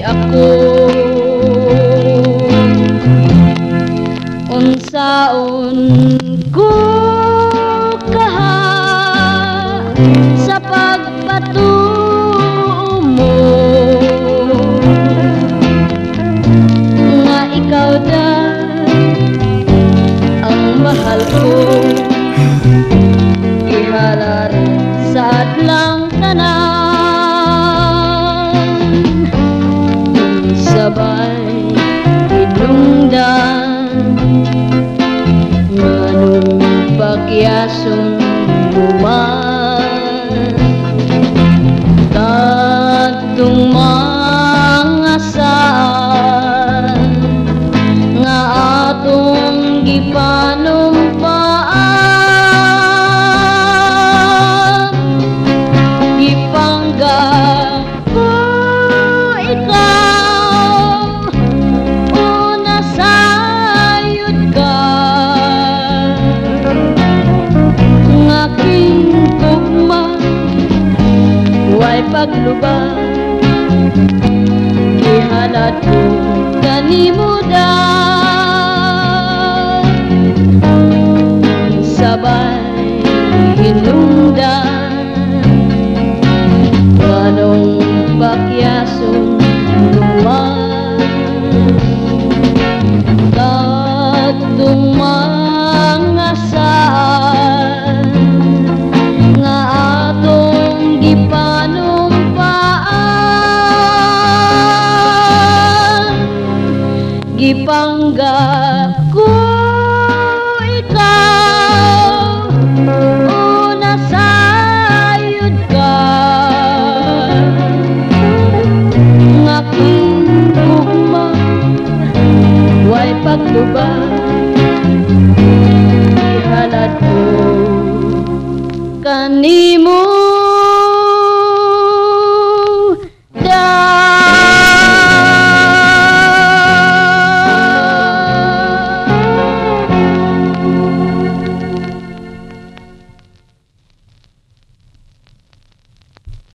ako unsaon ko kaha sa pagpatuo mo nga ikaw da ang mahal ko ihalar sa adlang tanan sabay hinungdan nganong pagyason buman tadtong mga saan nga atong gipanumpaan gipanggap ko ikaw una sayod ka ngaking tugma way paglubag ihalad ko kanimo